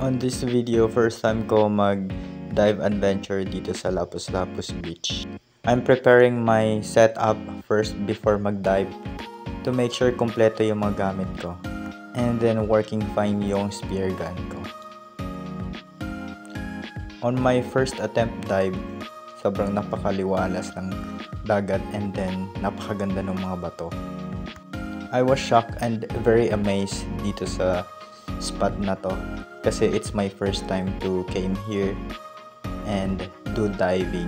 On this video, first time ko mag-dive adventure dito sa Lapus-Lapus Beach. I'm preparing my setup first before mag-dive to make sure kompleto yung mga gamit ko. And then working fine yung spear gun ko. On my first attempt dive, sobrang napakaliwalas ng dagat and then napakaganda ng mga bato. I was shocked and very amazed dito sa spot na to kasi it's my first time to came here and do diving.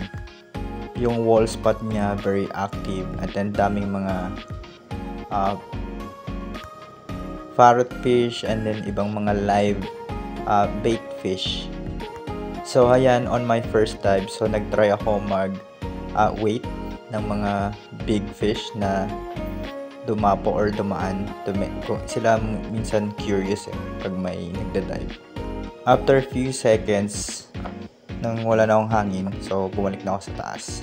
Yung wall spot niya very active at then daming mga parrot fish and then ibang mga live bait fish. So ayan, on my first dive, so nagtry ako mag wait ng mga big fish na dumapo or dumaan. Sila minsan curious pag may nagda-dive. After few seconds, nang wala na akong hangin, so bumalik na ako sa taas.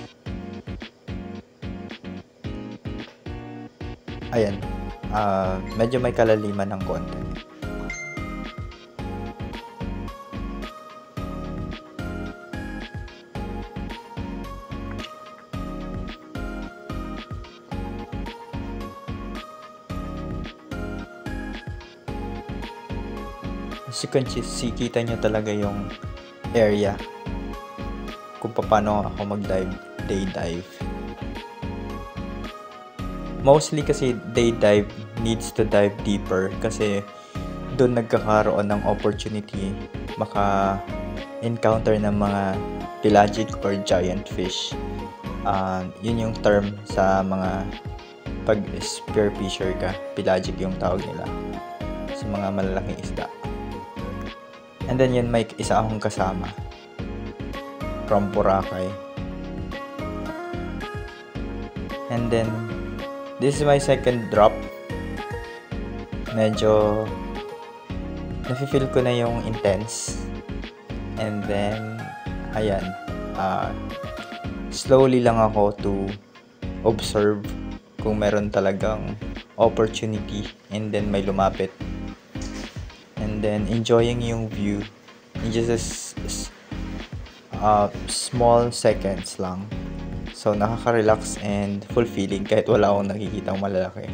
Ayan, medyo may kalaliman ng konti. As you can see, kita nyo talaga yung area kung paano ako mag-dive, day dive. Mostly kasi day dive needs to dive deeper kasi doon nagkakaroon ng opportunity maka-encounter ng mga pelagic or giant fish. Yun yung term sa mga pag spearfisher ka, pelagic yung tawag nila sa mga malalaking isda. And then yun, may isa akong kasama from Boracay. And then this is my second drop. Medyo nafe-feel ko na yung intense. And then ayan, slowly lang ako to observe kung meron talagang opportunity and then may lumapit. And then enjoying yung view in just small seconds lang. So nakaka-relax and fulfilling kahit wala akong nakikitang malalaki.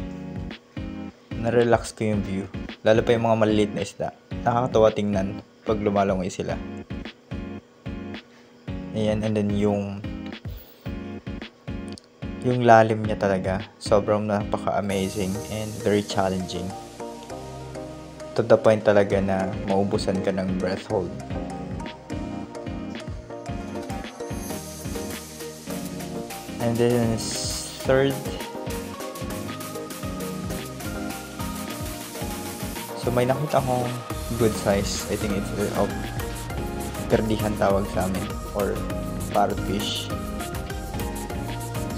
Na-relax ko yung view. Lalo pa yung mga maliliit na isda. Nakakatawa tingnan pag lumalangoy sila. Ayan, and then yung lalim niya talaga. Sobrang napaka-amazing and very challenging. To the point talaga na maubusan ka ng breath hold. And then third, so may nakita akong good size. I think it's of perdihan tawag sa amin or parrot fish.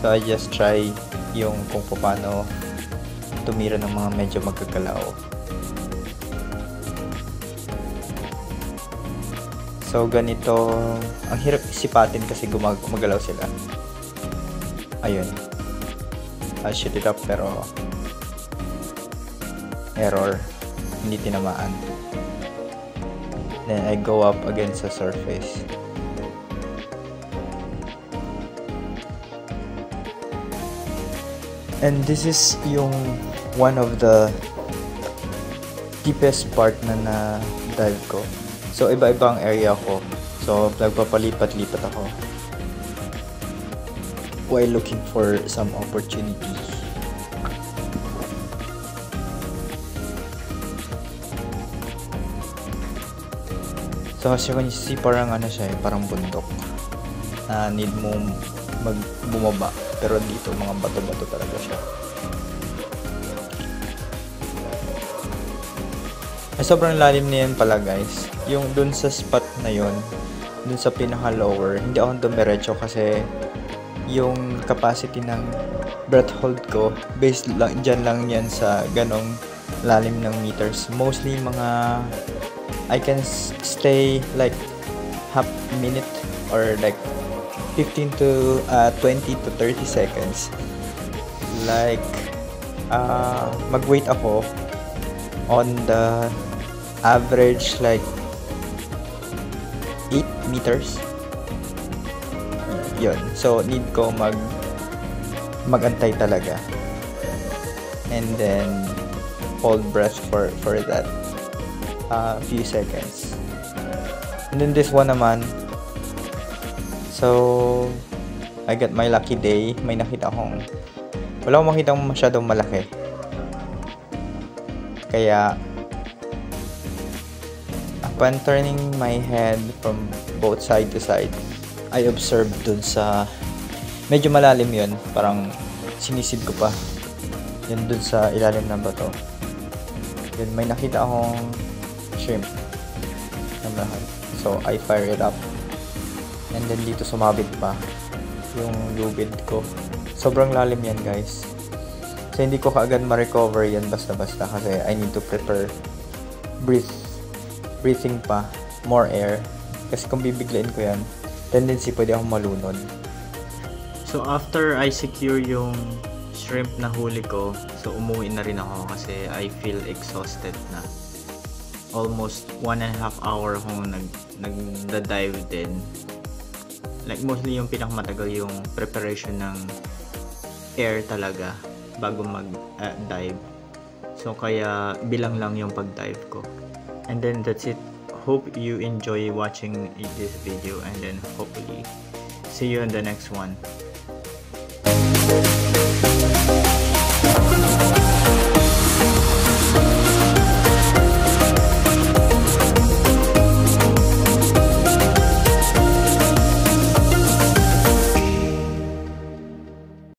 So I just try yung kung paano tumira ng mga medyo magkagalaw. So ganito, ang hirap isipatin kasi gumagalaw sila. Ayun. I shoot it up pero error. Hindi tinamaan. Then I go up again sa surface. And this is yung one of the deepest part na dive ko. So, iba-iba ang area ko. So, nagpapalipat-lipat ako while looking for some opportunity. So, as you can see, parang siya parang bundok. Need mo bumaba. Pero dito, mga bato-bato talaga siya. Sobrang lalim na yan pala guys. Yung dun sa spot na yun, dun sa pinaka lower, hindi ako dumiretso kasi yung capacity ng breath hold ko based lang dyan lang yan sa ganong lalim ng meters. Mostly mga I can stay like half minute or like 15 to 20 to 30 seconds. Like mag-wait ako on the average like 8 meters. Yun. So, need ko magantay talaga. And then, hold breath for that few seconds. And then this one naman, so I got my lucky day. May nakita akong, wala akong makita masyadong malaki. Kaya, upon turning my head from both side to side, I observed dun sa, medyo malalim yun, parang sinisid ko pa. Yun dun sa ilalim ng bato. Yun, may nakita akong shrimp. So, I fire it up. And then dito sumabit pa yung lubid ko. Sobrang lalim yan, guys. So, hindi ko kaagad ma-recover yan basta-basta kasi I need to prepare breathing pa, more air. Kasi kung bibiglain ko yan, tendency pwede akong malunod. So, after I secure yung shrimp na huli ko, so umuwi na rin ako kasi I feel exhausted na. Almost 1.5 hour akong nag-dive din. Like mostly yung pinakamatagal yung preparation ng air talaga bago mag-dive. So kaya bilang lang yung pag-dive ko. And then that's it. Hope you enjoy watching this video and then hopefully see you in the next one.